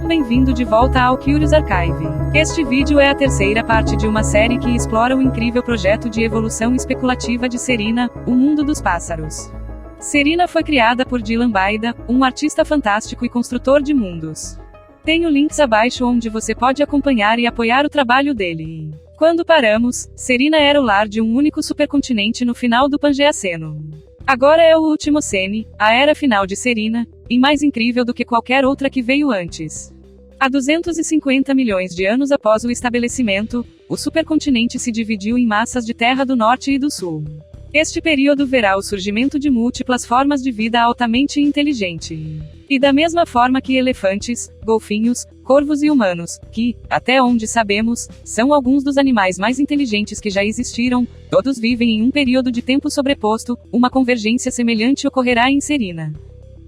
Bem-vindo de volta ao Curious Archive. Este vídeo é a terceira parte de uma série que explora o incrível projeto de evolução especulativa de Serena, o mundo dos pássaros. Serena foi criada por Dylan Baida, um artista fantástico e construtor de mundos. Tenho links abaixo onde você pode acompanhar e apoiar o trabalho dele. Quando paramos, Serena era o lar de um único supercontinente no final do Pangeaceno. Agora é o Ultimocene, a era final de Serena, e mais incrível do que qualquer outra que veio antes. Há 250 milhões de anos após o estabelecimento, o supercontinente se dividiu em massas de terra do norte e do sul. Este período verá o surgimento de múltiplas formas de vida altamente inteligente. E da mesma forma que elefantes, golfinhos, corvos e humanos, que, até onde sabemos, são alguns dos animais mais inteligentes que já existiram, todos vivem em um período de tempo sobreposto, uma convergência semelhante ocorrerá em Serena.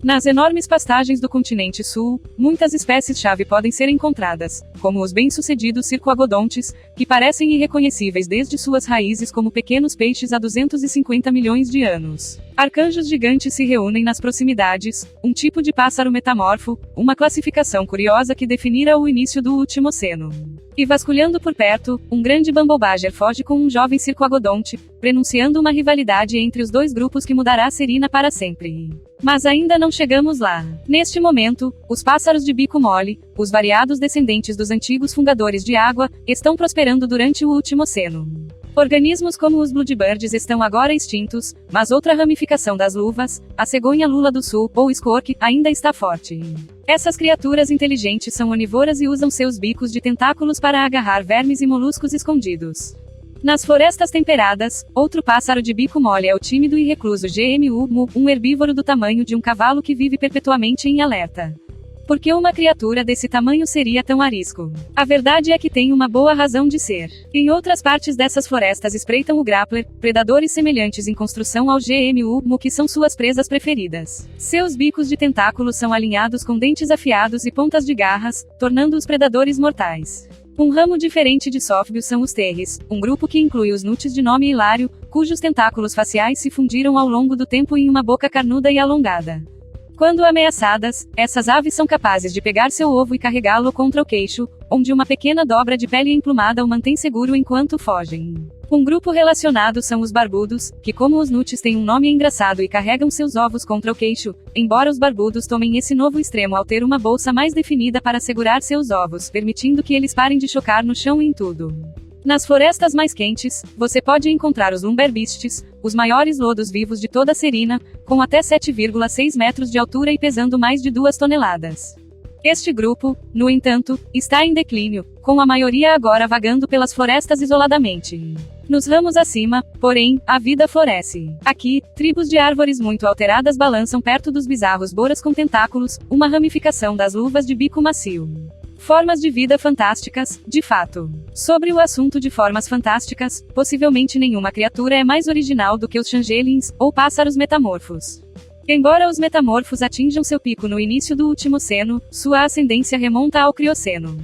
Nas enormes pastagens do continente sul, muitas espécies-chave podem ser encontradas, como os bem-sucedidos circoagodontes, que parecem irreconhecíveis desde suas raízes como pequenos peixes há 250 milhões de anos. Arcanjos gigantes se reúnem nas proximidades, um tipo de pássaro metamorfo, uma classificação curiosa que definira o início do Ultimoceno. E vasculhando por perto, um grande bumblebee foge com um jovem circoagodonte, prenunciando uma rivalidade entre os dois grupos que mudará Serena para sempre. Mas ainda não chegamos lá. Neste momento, os pássaros de bico mole, os variados descendentes dos antigos fungadores de água, estão prosperando durante o Ultimoceno. Organismos como os bluebirds estão agora extintos, mas outra ramificação das luvas, a cegonha lula do sul, ou squawk, ainda está forte. Essas criaturas inteligentes são onivoras e usam seus bicos de tentáculos para agarrar vermes e moluscos escondidos. Nas florestas temperadas, outro pássaro de bico mole é o tímido e recluso GMU, um herbívoro do tamanho de um cavalo que vive perpetuamente em alerta. Por que uma criatura desse tamanho seria tão arisco? A verdade é que tem uma boa razão de ser. Em outras partes dessas florestas espreitam o grappler, predadores semelhantes em construção ao GMU, que são suas presas preferidas. Seus bicos de tentáculos são alinhados com dentes afiados e pontas de garras, tornando-os predadores mortais. Um ramo diferente de sófbios são os terres, um grupo que inclui os nutes de nome hilário, cujos tentáculos faciais se fundiram ao longo do tempo em uma boca carnuda e alongada. Quando ameaçadas, essas aves são capazes de pegar seu ovo e carregá-lo contra o queixo, onde uma pequena dobra de pele emplumada o mantém seguro enquanto fogem. Um grupo relacionado são os barbudos, que como os nutes têm um nome engraçado e carregam seus ovos contra o queixo, embora os barbudos tomem esse novo extremo ao ter uma bolsa mais definida para segurar seus ovos, permitindo que eles parem de chocar no chão em tudo. Nas florestas mais quentes, você pode encontrar os lumberbistes, os maiores lodos vivos de toda Serena, com até 7,6 metros de altura e pesando mais de 2 toneladas. Este grupo, no entanto, está em declínio, com a maioria agora vagando pelas florestas isoladamente. Nos ramos acima, porém, a vida floresce. Aqui, tribos de árvores muito alteradas balançam perto dos bizarros boras com tentáculos, uma ramificação das luvas de bico macio. Formas de vida fantásticas, de fato. Sobre o assunto de formas fantásticas, possivelmente nenhuma criatura é mais original do que os changelings, ou pássaros metamorfos. Embora os metamorfos atinjam seu pico no início do Ultimoceno, sua ascendência remonta ao Crioceno.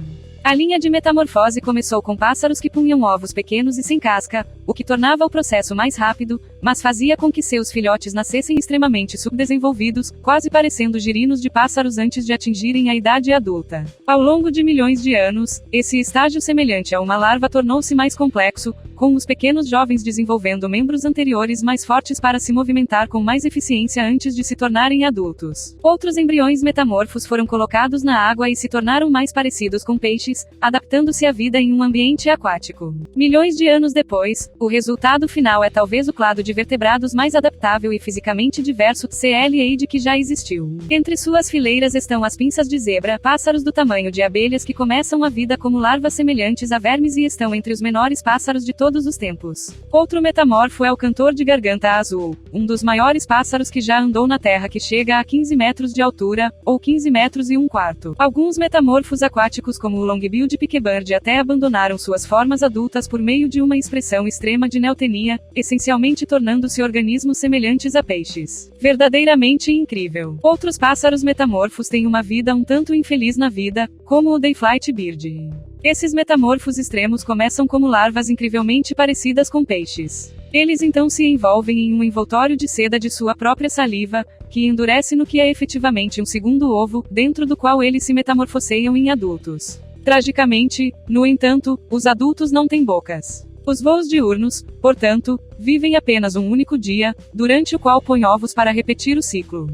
A linha de metamorfose começou com pássaros que punham ovos pequenos e sem casca, o que tornava o processo mais rápido, mas fazia com que seus filhotes nascessem extremamente subdesenvolvidos, quase parecendo girinos de pássaros antes de atingirem a idade adulta. Ao longo de milhões de anos, esse estágio semelhante a uma larva tornou-se mais complexo, com os pequenos jovens desenvolvendo membros anteriores mais fortes para se movimentar com mais eficiência antes de se tornarem adultos. Outros embriões metamorfos foram colocados na água e se tornaram mais parecidos com peixes, adaptando-se à vida em um ambiente aquático. Milhões de anos depois, o resultado final é talvez o clado de vertebrados mais adaptável e fisicamente diverso CLAD que já existiu. Entre suas fileiras estão as pinças de zebra, pássaros do tamanho de abelhas que começam a vida como larvas semelhantes a vermes e estão entre os menores pássaros de todos os tempos. Outro metamorfo é o cantor de garganta azul, um dos maiores pássaros que já andou na Terra que chega a 15 metros de altura, ou 15 metros e um quarto. Alguns metamorfos aquáticos como o longbilled piquebird até abandonaram suas formas adultas por meio de uma expressão extrema de neotenia, essencialmente tornando-se organismos semelhantes a peixes. Verdadeiramente incrível. Outros pássaros metamorfos têm uma vida um tanto infeliz na vida, como o dayflight bird. Esses metamorfos extremos começam como larvas incrivelmente parecidas com peixes. Eles então se envolvem em um envoltório de seda de sua própria saliva, que endurece no que é efetivamente um segundo ovo, dentro do qual eles se metamorfoseiam em adultos. Tragicamente, no entanto, os adultos não têm bocas. Os voos diurnos, portanto, vivem apenas um único dia, durante o qual põem ovos para repetir o ciclo.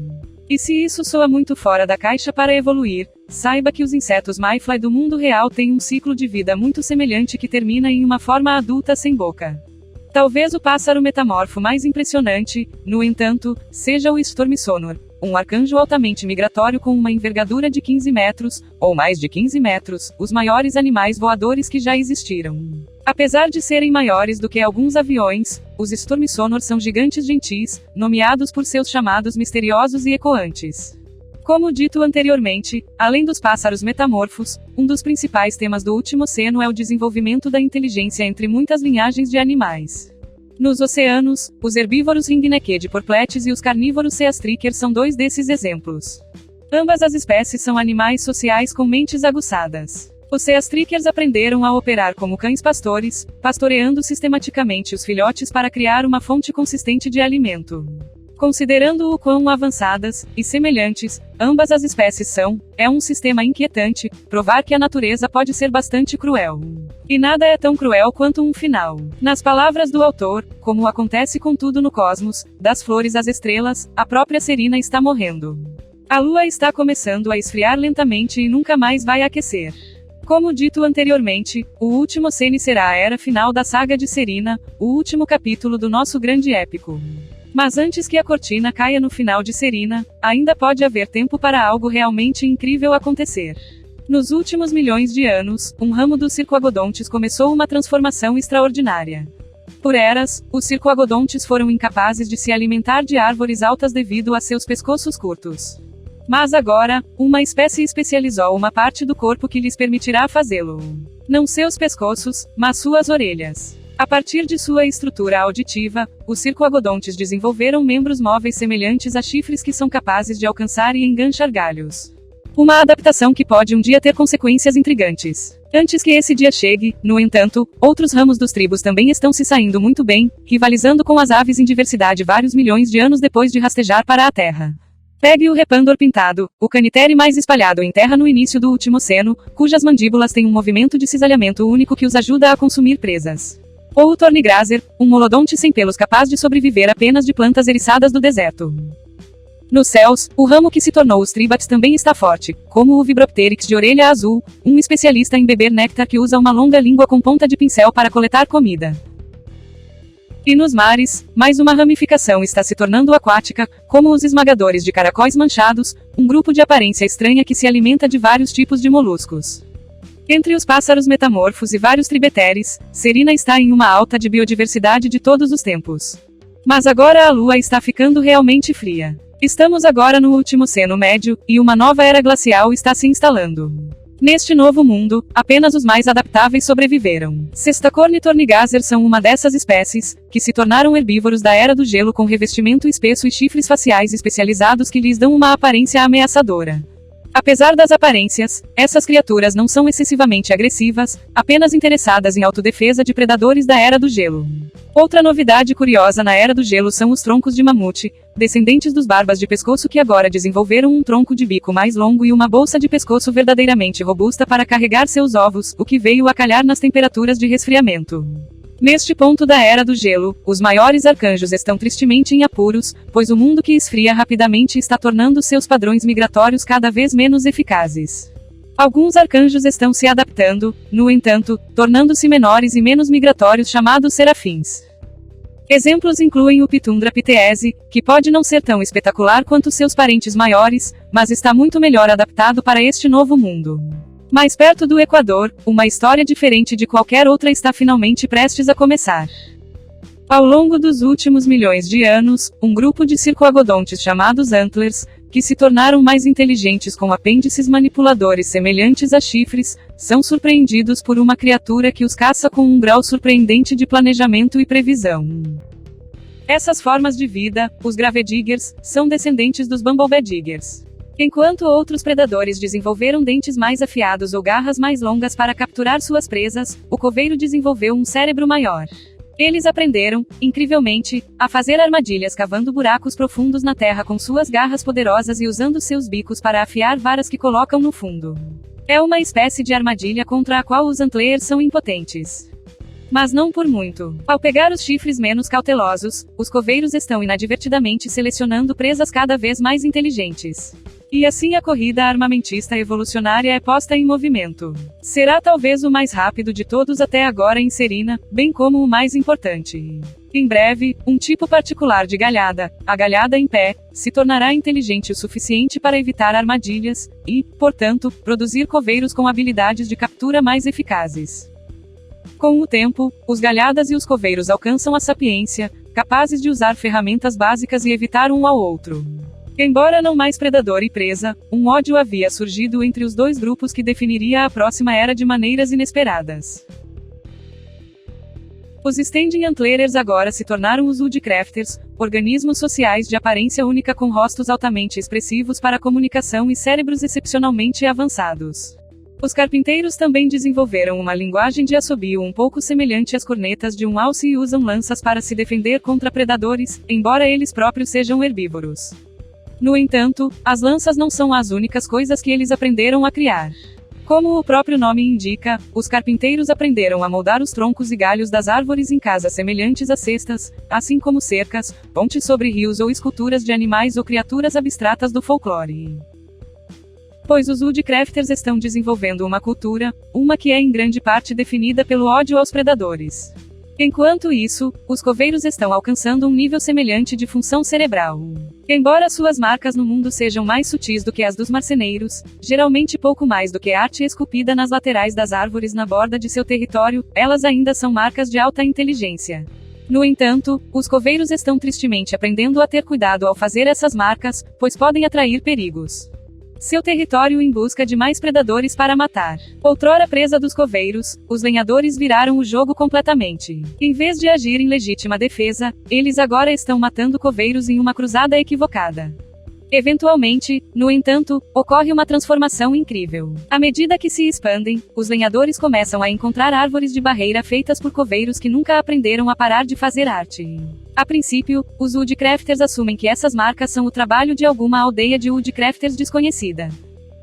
E se isso soa muito fora da caixa para evoluir, saiba que os insetos mayfly do mundo real têm um ciclo de vida muito semelhante que termina em uma forma adulta sem boca. Talvez o pássaro metamorfo mais impressionante, no entanto, seja o Stormsonor, um arcanjo altamente migratório com uma envergadura de 15 metros, ou mais de 15 metros, os maiores animais voadores que já existiram. Apesar de serem maiores do que alguns aviões, os Stormsonor são gigantes gentis, nomeados por seus chamados misteriosos e ecoantes. Como dito anteriormente, além dos pássaros metamorfos, um dos principais temas do Ultimoceno é o desenvolvimento da inteligência entre muitas linhagens de animais. Nos oceanos, os herbívoros Ringnecked porpletes e os carnívoros Seastriker são dois desses exemplos. Ambas as espécies são animais sociais com mentes aguçadas. Os Seastrikers aprenderam a operar como cães pastores, pastoreando sistematicamente os filhotes para criar uma fonte consistente de alimento. Considerando o quão avançadas e semelhantes ambas as espécies são, é um sistema inquietante provar que a natureza pode ser bastante cruel. E nada é tão cruel quanto um final. Nas palavras do autor, como acontece com tudo no cosmos, das flores às estrelas, a própria Serina está morrendo. A lua está começando a esfriar lentamente e nunca mais vai aquecer. Como dito anteriormente, o Ultimocene será a era final da saga de Serina, o último capítulo do nosso grande épico. Mas antes que a cortina caia no final de Serina, ainda pode haver tempo para algo realmente incrível acontecer. Nos últimos milhões de anos, um ramo dos circoagodontes começou uma transformação extraordinária. Por eras, os circoagodontes foram incapazes de se alimentar de árvores altas devido a seus pescoços curtos. Mas agora, uma espécie especializou uma parte do corpo que lhes permitirá fazê-lo. Não seus pescoços, mas suas orelhas. A partir de sua estrutura auditiva, os circoagodontes desenvolveram membros móveis semelhantes a chifres que são capazes de alcançar e enganchar galhos. Uma adaptação que pode um dia ter consequências intrigantes. Antes que esse dia chegue, no entanto, outros ramos dos tribos também estão se saindo muito bem, rivalizando com as aves em diversidade vários milhões de anos depois de rastejar para a Terra. Pegue o repandor pintado, o canitere mais espalhado em terra no início do Ultimoceno, cujas mandíbulas têm um movimento de cisalhamento único que os ajuda a consumir presas. Ou o Tornigrazer, um holodonte sem pelos capaz de sobreviver apenas de plantas eriçadas do deserto. Nos céus, o ramo que se tornou os Tribats também está forte, como o Vibropteryx de orelha azul, um especialista em beber néctar que usa uma longa língua com ponta de pincel para coletar comida. E nos mares, mais uma ramificação está se tornando aquática, como os esmagadores de caracóis manchados, um grupo de aparência estranha que se alimenta de vários tipos de moluscos. Entre os pássaros metamorfos e vários tribeteres, Serina está em uma alta de biodiversidade de todos os tempos. Mas agora a lua está ficando realmente fria. Estamos agora no Ultimoceno Médio, e uma nova era glacial está se instalando. Neste novo mundo, apenas os mais adaptáveis sobreviveram. Sextacorn e Tornigazer são uma dessas espécies, que se tornaram herbívoros da Era do Gelo com revestimento espesso e chifres faciais especializados que lhes dão uma aparência ameaçadora. Apesar das aparências, essas criaturas não são excessivamente agressivas, apenas interessadas em autodefesa de predadores da Era do Gelo. Outra novidade curiosa na Era do Gelo são os troncos de mamute, descendentes dos barbas de pescoço que agora desenvolveram um tronco de bico mais longo e uma bolsa de pescoço verdadeiramente robusta para carregar seus ovos, o que veio a calhar nas temperaturas de resfriamento. Neste ponto da Era do Gelo, os maiores arcanjos estão tristemente em apuros, pois o mundo que esfria rapidamente está tornando seus padrões migratórios cada vez menos eficazes. Alguns arcanjos estão se adaptando, no entanto, tornando-se menores e menos migratórios chamados serafins. Exemplos incluem o Pitundra piteese, que pode não ser tão espetacular quanto seus parentes maiores, mas está muito melhor adaptado para este novo mundo. Mais perto do Equador, uma história diferente de qualquer outra está finalmente prestes a começar. Ao longo dos últimos milhões de anos, um grupo de circoagodontes chamados Antlers, que se tornaram mais inteligentes com apêndices manipuladores semelhantes a chifres, são surpreendidos por uma criatura que os caça com um grau surpreendente de planejamento e previsão. Essas formas de vida, os Gravediggers, são descendentes dos Bumblebee-diggers. Enquanto outros predadores desenvolveram dentes mais afiados ou garras mais longas para capturar suas presas, o coveiro desenvolveu um cérebro maior. Eles aprenderam, incrivelmente, a fazer armadilhas cavando buracos profundos na terra com suas garras poderosas e usando seus bicos para afiar varas que colocam no fundo. É uma espécie de armadilha contra a qual os Antler são impotentes. Mas não por muito. Ao pegar os chifres menos cautelosos, os coveiros estão inadvertidamente selecionando presas cada vez mais inteligentes. E assim a corrida armamentista evolucionária é posta em movimento. Será talvez o mais rápido de todos até agora em Serina, bem como o mais importante. Em breve, um tipo particular de galhada, a galhada em pé, se tornará inteligente o suficiente para evitar armadilhas, e, portanto, produzir coveiros com habilidades de captura mais eficazes. Com o tempo, os galhadas e os coveiros alcançam a sapiência, capazes de usar ferramentas básicas e evitar um ao outro. Embora não mais predador e presa, um ódio havia surgido entre os dois grupos que definiria a próxima era de maneiras inesperadas. Os Standing Antlerers agora se tornaram os Woodcrafters, organismos sociais de aparência única com rostos altamente expressivos para comunicação e cérebros excepcionalmente avançados. Os carpinteiros também desenvolveram uma linguagem de assobio um pouco semelhante às cornetas de um alce e usam lanças para se defender contra predadores, embora eles próprios sejam herbívoros. No entanto, as lanças não são as únicas coisas que eles aprenderam a criar. Como o próprio nome indica, os carpinteiros aprenderam a moldar os troncos e galhos das árvores em casas semelhantes a cestas, assim como cercas, pontes sobre rios ou esculturas de animais ou criaturas abstratas do folclore. Pois os Woodcrafters estão desenvolvendo uma cultura, uma que é em grande parte definida pelo ódio aos predadores. Enquanto isso, os coveiros estão alcançando um nível semelhante de função cerebral. Embora suas marcas no mundo sejam mais sutis do que as dos marceneiros, geralmente pouco mais do que arte esculpida nas laterais das árvores na borda de seu território, elas ainda são marcas de alta inteligência. No entanto, os coveiros estão tristemente aprendendo a ter cuidado ao fazer essas marcas, pois podem atrair perigos. Seu território em busca de mais predadores para matar. Outrora presa dos coveiros, os lenhadores viraram o jogo completamente. Em vez de agir em legítima defesa, eles agora estão matando coveiros em uma cruzada equivocada. Eventualmente, no entanto, ocorre uma transformação incrível. À medida que se expandem, os lenhadores começam a encontrar árvores de barreira feitas por coveiros que nunca aprenderam a parar de fazer arte. A princípio, os Woodcrafters assumem que essas marcas são o trabalho de alguma aldeia de Woodcrafters desconhecida.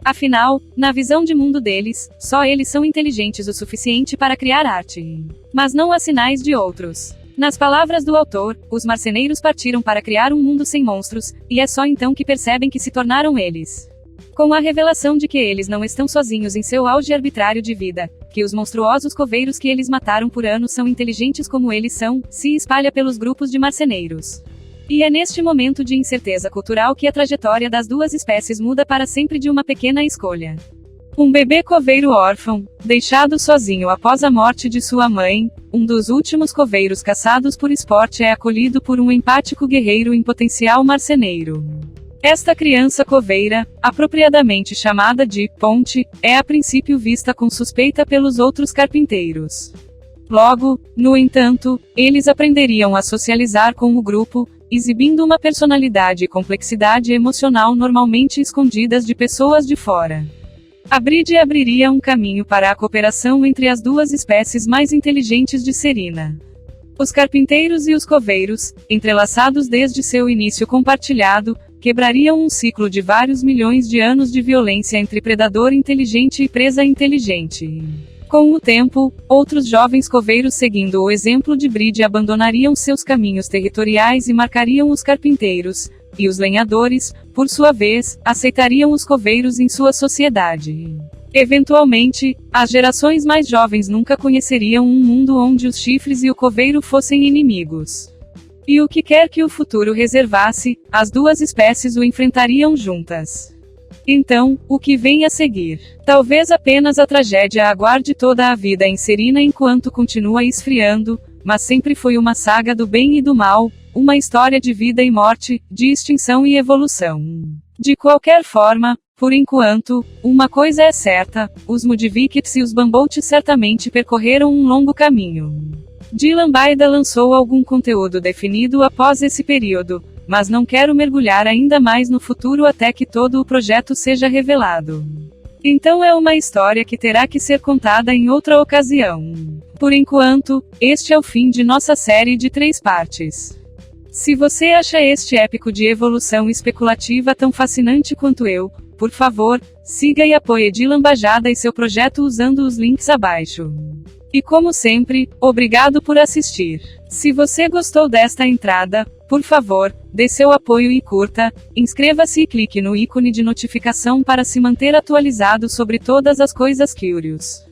Afinal, na visão de mundo deles, só eles são inteligentes o suficiente para criar arte. Mas não há sinais de outros. Nas palavras do autor, os marceneiros partiram para criar um mundo sem monstros, e é só então que percebem que se tornaram eles. Com a revelação de que eles não estão sozinhos em seu auge arbitrário de vida, que os monstruosos coveiros que eles mataram por anos são inteligentes como eles são, se espalha pelos grupos de marceneiros. E é neste momento de incerteza cultural que a trajetória das duas espécies muda para sempre de uma pequena escolha. Um bebê coveiro órfão, deixado sozinho após a morte de sua mãe, um dos últimos coveiros caçados por esporte é acolhido por um empático guerreiro em potencial marceneiro. Esta criança coveira, apropriadamente chamada de Ponte, é a princípio vista com suspeita pelos outros carpinteiros. Logo, no entanto, eles aprenderiam a socializar com o grupo, exibindo uma personalidade e complexidade emocional normalmente escondidas de pessoas de fora. A Bride abriria um caminho para a cooperação entre as duas espécies mais inteligentes de Serina. Os carpinteiros e os coveiros, entrelaçados desde seu início compartilhado, quebrariam um ciclo de vários milhões de anos de violência entre predador inteligente e presa inteligente. Com o tempo, outros jovens coveiros seguindo o exemplo de Bride abandonariam seus caminhos territoriais e marcariam os carpinteiros, e os lenhadores, por sua vez, aceitariam os coveiros em sua sociedade. Eventualmente, as gerações mais jovens nunca conheceriam um mundo onde os chifres e o coveiro fossem inimigos. E o que quer que o futuro reservasse, as duas espécies o enfrentariam juntas. Então, o que vem a seguir? Talvez apenas a tragédia aguarde toda a vida em Serina enquanto continua esfriando, mas sempre foi uma saga do bem e do mal, uma história de vida e morte, de extinção e evolução. De qualquer forma, por enquanto, uma coisa é certa, os Mudvikits e os Bambolts certamente percorreram um longo caminho. Dylan Baida lançou algum conteúdo definido após esse período, mas não quero mergulhar ainda mais no futuro até que todo o projeto seja revelado. Então é uma história que terá que ser contada em outra ocasião. Por enquanto, este é o fim de nossa série de 3 partes. Se você acha este épico de evolução especulativa tão fascinante quanto eu, por favor, siga e apoie de Lambajada e seu projeto usando os links abaixo. E como sempre, obrigado por assistir. Se você gostou desta entrada, por favor, dê seu apoio e curta, inscreva-se e clique no ícone de notificação para se manter atualizado sobre todas as coisas Curious.